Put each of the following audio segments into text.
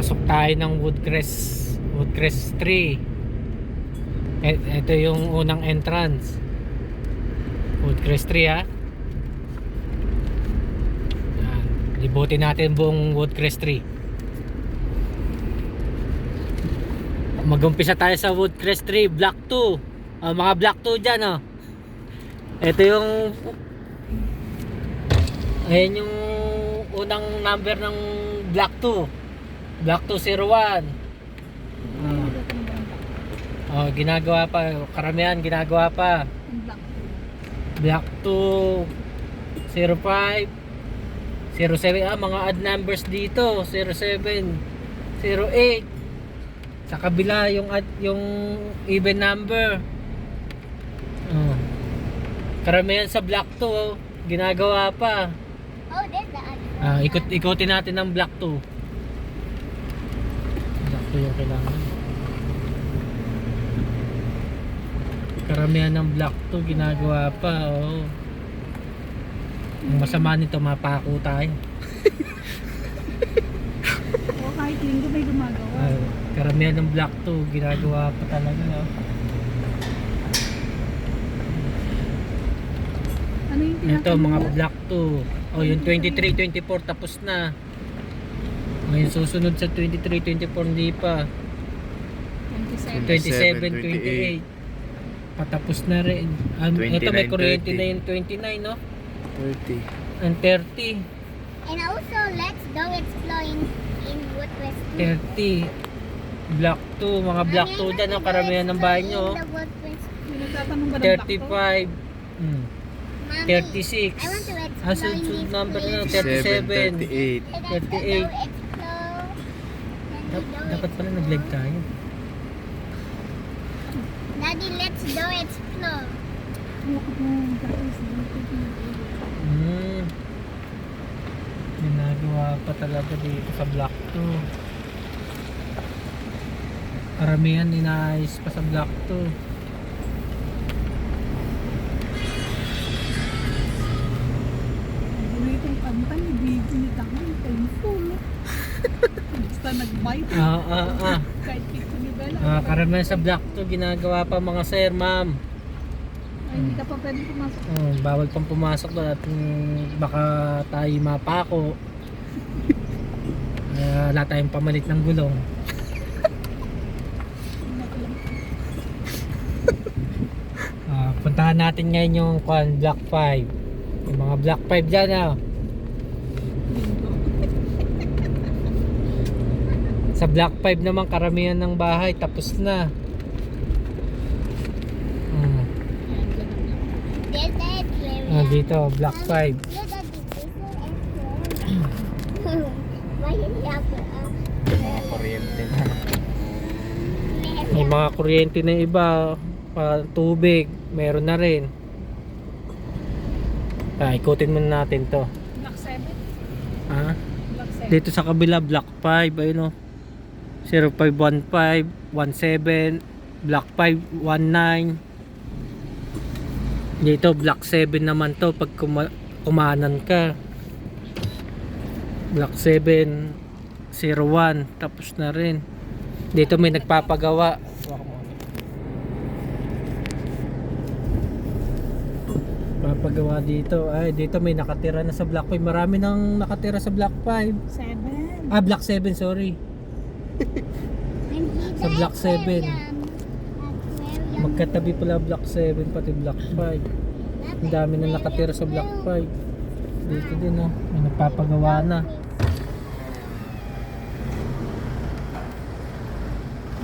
Pasok tayo ng Woodcrest 3. Ito yung unang entrance. Woodcrest 3 ha. Yan. Libutin natin buong Woodcrest 3. Mag-umpisa tayo sa Woodcrest 3 Block 2. Mga Block 2 dyan oh. Ito yung ayan yung unang number ng Block 2. Block 201. Ginagawa pa. Karamihan ginagawa pa. Block 2 05 07. Mga odd numbers dito. 07 08. Sa kabila yung even number. Karamihan sa Block 2 ginagawa pa. Oh, there's the other. Ikutin natin ng Block 2. Block 2 yung kailangan. Karamihan ng Block 2 ginagawa pa. Oh. Ang masama nito, mapako tayo. Oh, kahit linggo may gumagawa. Karamihan ng Block 2 ginagawa pa talaga. Oh. Ano yung Ito mga Block 2. Yung 23, 24 tapos na. Ngayon susunod sa 23, 24 hindi pa. 27, 28. Patapos na rin. Ito may kuryente na yung 29, no? 30. And 30. And also, let's go exploring in Woodcrest 30. Block 2. Mga Block 2 dyan, no? Karamihan ng bahay nyo. Nagtatanong ba ng 35. 36. I want to explore Sunod in number na, this place. 37. 38. 38. Dapat pala nag-leg tayo. Daddy, let's go explore. Ginagawa pa talaga dito sa Block 2. Karamihan inaayos pa sa Block 2. Itong kanta ni Bibi ni Tangan, painful. Basta nag-bite. Kahit pito ni Bella. Karamihan sa Block 2 ginagawa pa mga sir, ma'am. Ay, hindi ka pa pwede pumasok. Bawal pang pumasok doon at baka tayo mapako. Wala tayong pamalit ng gulong. Puntahan natin ngayon yung Block 5. Yung mga Block 5 dyan Sa Block 5 naman karamihan ng bahay tapos na. There's that area. Dito Block 5. Look at this. Why did you have to Mga kuryente na. May mga kuryente na iba, tubig, meron na rin. Ikutin muna natin to. Block 7. Block 7. Dito sa kabila Block 5, ayun 0515, 17, Block 5, 19. Dito Block 7 naman to pag kumanan ka. Block 7, 01, tapos na rin. Dito may nagpapagawa. Papagawa dito. Dito may nakatira na sa Block 5. Marami nang nakatira sa Block 5. 7. Block 7, sorry. Sa Block 7. Magkatabi pala Block 7 pati Block 5. Ang dami na nakatira sa Block 5. Dito din may nagpapagawa na.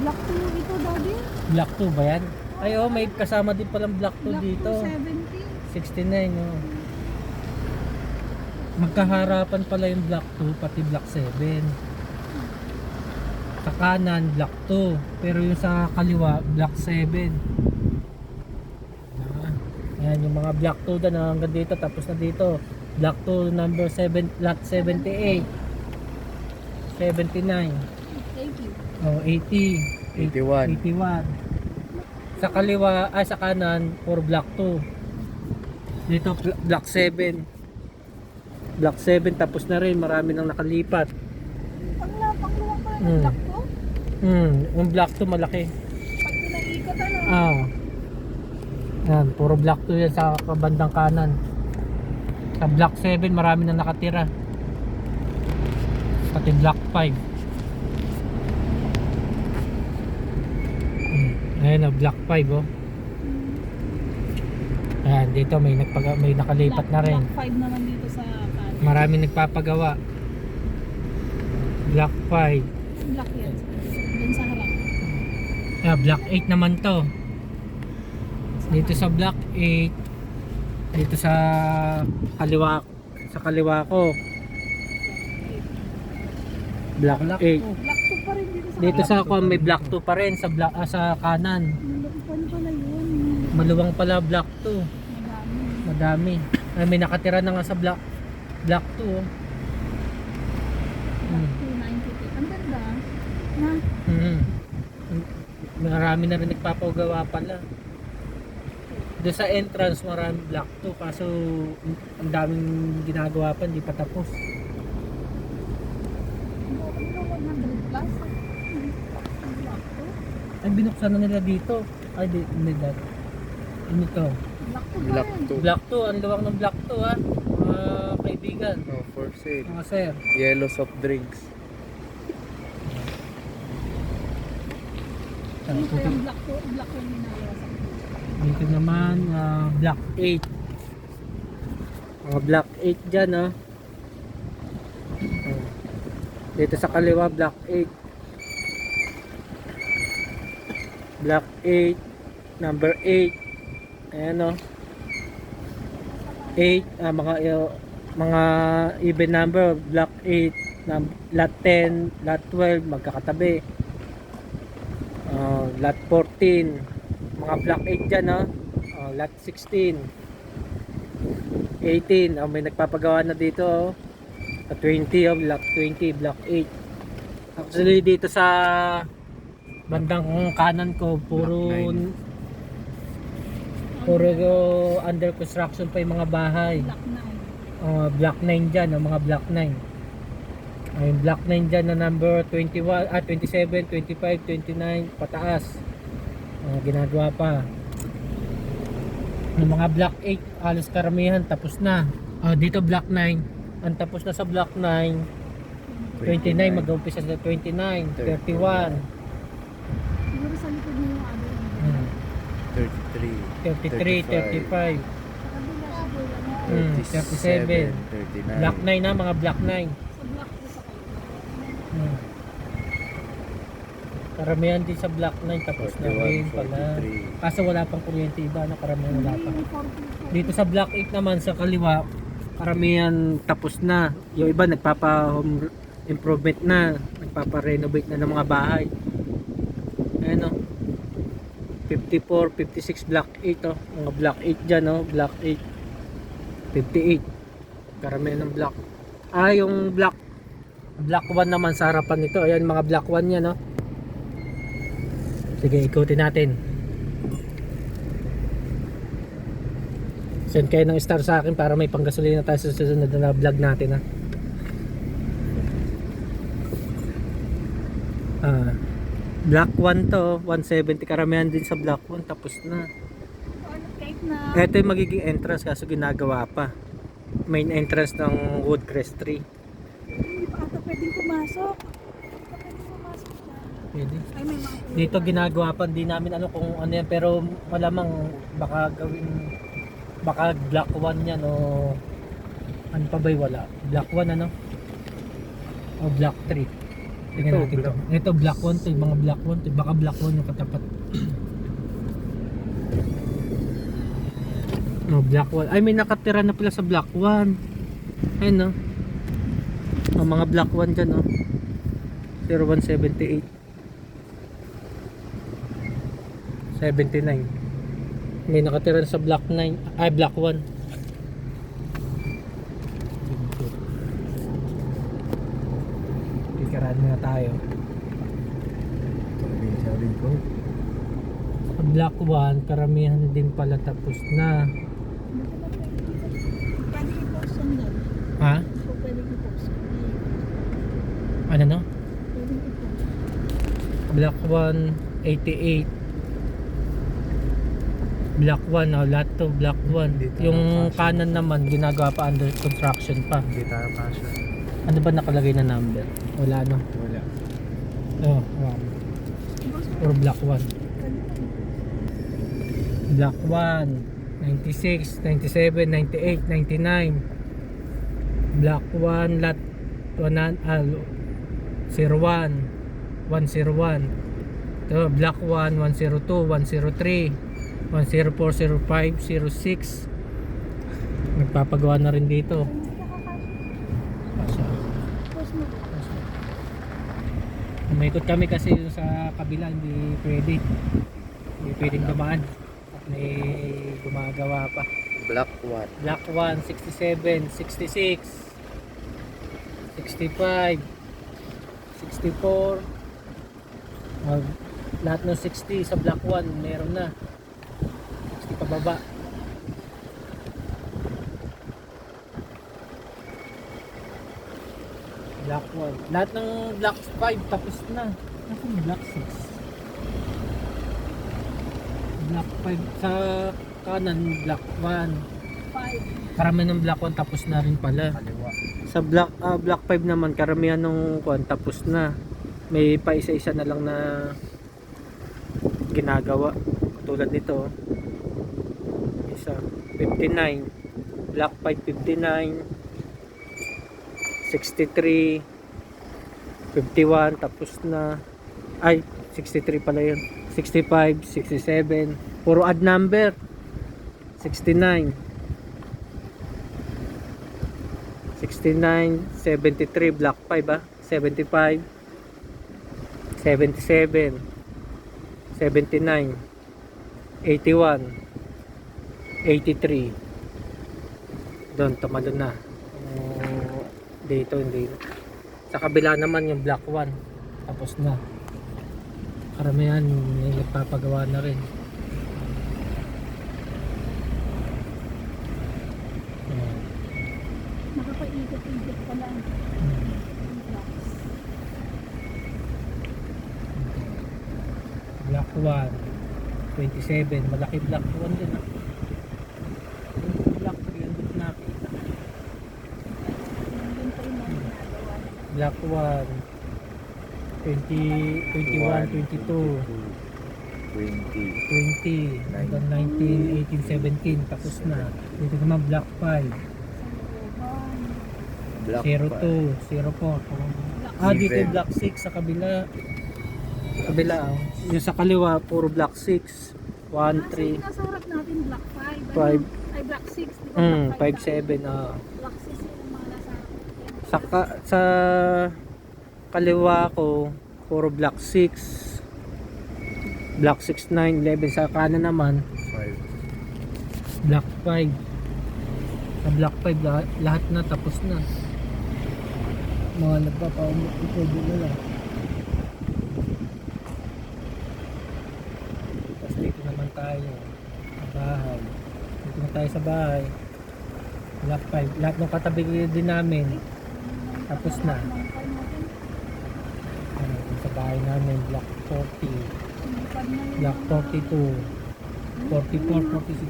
Block 2 ito, Daddy. Block 2 ba yan? May kasama din palang Block 2 Block dito. 270. 69 Magkaharapan pala yung Block 2 pati Block 7. Sa kanan Block 2, pero yung sa kaliwa Block 7. Ayan yung mga Block 2 doon hanggang dito, tapos na dito Block 2 number 7, lot 78, 79, 80, 81. 81. Sa kaliwa, sa kanan for Block 2. Dito Block 7. Block 7 tapos na rin, marami nang nakalipat. Pangluwang pala Mm. Black ko. Yung block 2 malaki. Pag pinaikot ano. Yan, puro block 2 yan sa kabandang kanan. Sa block 7 marami na nakatira. Pati block 5. Ayan o, block 5 oh. Ayan, dito may nakalipat na rin. Black 5 naman dito sa kanan. Marami nagpapagawa. Block 5. Black yan. Doon sa harap. Block 8 naman to. Dito sa block 8. Dito sa kaliwa ko. Block 8. Black 2 pa rin dito sa Dito sa ako may block 2 pa rin sa sa kanan. Malupan pala yun. Maluwang pala block 2. Madami. Madami. Ay, may nakatira na nga sa block 2 oh. Black 298. Ang ganda. Na. Marami na rin nagpapagawa pala. Doon sa entrance marami block 2 kaso ang daming ginagawa pa, hindi pa tapos. Ano 100 plus? Black 2. Ay, binuksan na nila dito. Ay, hindi dati. Ano to? Black 2 pa Black rin. 2. Block 2, ang luwang ng block 2 ha. Mga kaibigan, Oh, for sale. mga sir. Yellow soft drinks. Ano pa yung black 2? Black 1 minalawa sa Dito naman, block 8. Mga block 8 dyan oh. Dito sa kaliwa, block 8. Block 8, number 8. Ayan oh. 8, mga even number, block 8, lot 10, lot 12, magkakatabi. Lot 14, mga block 8 dyan no? Lot 16, 18, may nagpapagawa na dito oh. 20 oh, block 20, block 8. Actually dito sa bandang kanan ko puro under construction pa yung mga bahay. Black 9. Block 9 dyan, mga block 9. Ay, block 9 dyan na number 21, 27, 25, 29, pataas. Ginagawa pa. Yung mga block 8, halos karamihan, tapos na. Dito block 9, ang tapos na sa block 9, 29, mag-umpisa sa 29, 31. Siguro sa likod mo yung ano. 33. 33, 35, Sa kabila siguro. 37. 39. Block 9 na, mga block 9. Sa black 2 sa kayo. Karamihan din sa block 9 tapos na 41, rin pala. 43. Kaso wala pang kuryente iba, karamihan wala pa. Yung 44. Dito sa block 8 naman sa kaliwa, karamihan tapos na. Yung iba nagpapa-home improvement na, nagpapa-renovate na ng mga bahay. Ayan o. 54, 56 block 8 oh. Mga block 8 dyan oh, block 8. 58. Karamihan ng block. Yung block 1 naman sa harapan nito. Ayan mga block 1 yan oh. Sige, ikutin natin. Send kayo ng star sa akin para may panggasolina tayo sa susunod na vlog natin ha. Block 1 to, 170 karamihan din sa block 1 tapos na. Kahit na. Ito yung magiging entrance kaso ginagawa pa. Main entrance ng Woodcrest tree. Hindi pa ata pwedeng pumasok. Pwedeng pumasok dyan. Pwede. Ay, may mga Dito ginagawa pa, hindi namin ano kung ano yan, pero malamang baka gawin, baka block 1 yan o ano pa ba'y wala? Block 1 ano? O block 3? Tingnan Ito, natin ito. Ito block 1 to, mga block 1 to, baka block 1 yung katapat. No, block 1. Ay, may nakatira na pala sa block 1. Ayun no. Mga block 1 dyan no. 0178. 79. May nakatira sa block 9. Ay, block 1. Kikiraan muna tayo. Sabi ko. Sa block 1, karamihan din pala tapos na. pwede i-post yan dyan. Ha? So, pwede i-post. Ano no? Pwede i-post. Black 1, 88. Black 1, lahat to Black 1. Dito Yung ang kanan naman, ginagawa pa under construction pa. Hindi tayo kasha. Ano ba nakalagay na number? Wala no? Wala. Oh, wow. Or Black 1. Black 1, 96, 97, 98, 99. Black 1, lot 01, 101. Ito, Black 1, 102, 103, 104, 05, 06. Nagpapagawa na rin dito. Pasya. Umaikot kami kasi yung sa kabila, hindi pwede. Hindi pwedeng dumaan. At may gumagawa pa. Black 1. Black 1, 67, 66, 65, 64. Lahat ng 60 sa Black 1 meron na. 60 pababa. Black 1. Lahat ng Black 5 tapos na. Ako may Black 6. Black 5 sa kanan, Black 1. 5. Karamihan ng Black 1 tapos na rin pala. Kaliwa. Sa Black 5 naman, karamihan ng 1 tapos na. May pa isa-isa na lang na ginagawa. Tulad nito. Isa, 59. Black 5, 59. 63. 51 tapos na. Ay, 63 pala yun. 65, 67. Puro odd number. 69. 69, 73, Black 5 75, 77, 79, 81, 83. Doon, tumalo na. Dito, hindi. Sa kabila naman yung Black 1. Tapos na. Karamihan, may nagpapagawa na rin. Nakapaigot-igot pa lang. Black 1, 27. Malaki Black 1 din. Black 3, ang dito nakita. Yun pa yung mga ginagawa. Black 1, 20, 21, 22, 20. 20, hanggang 19, 18, 17, tapos na. Dito naman Black 5, Black 02, 04. Dito Even. Black 6 sa kabila. Kabila, yung sa kaliwa, puro Black 6, 1, 3, Nasa harap natin Black 5. 5, Ay, Black 6. Di ba Black 5, 7, Black 6 yung mga nasa harap. sa kaliwa ko, puro Black 6, Black 6, 9, 11. Sa kanan naman, 5. Black 5. Sa Black 5, lahat na, tapos na. Mga nagpapa-upload na lang. Tapos dito naman tayo sa bahay. Dito na tayo sa bahay. Black 5. Lahat ng katabi din namin. Tapos na. Sa bahay namin, Black 40, Black 42, 44, 46.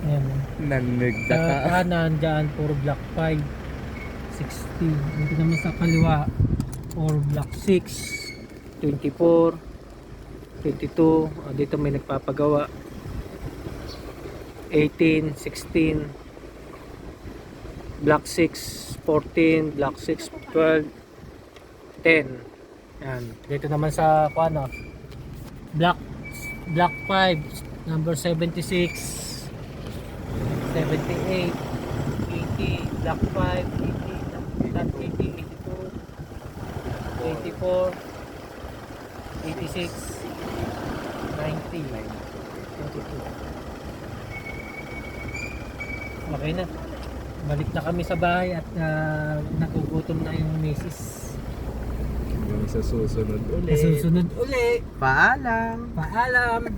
Ayan. Nanigda Sa ka. kanan dyan, puro Black 5, 60. Dito naman sa kaliwa, puro Black 6, 24, 22. Dito may nagpapagawa. 18, 16, Black 6, 14, Black 6, 12, 10. Yan. Dito naman sa ano, Black 5, number 76, 78, 80, Black 5, 80, Black 80, 82, 84, 86, 90, 22. Okay na. Balik na kami sa bahay at nagugutom na yung misis. Yung sa susunod ulit. Susunod uli. Paalam. Paalam.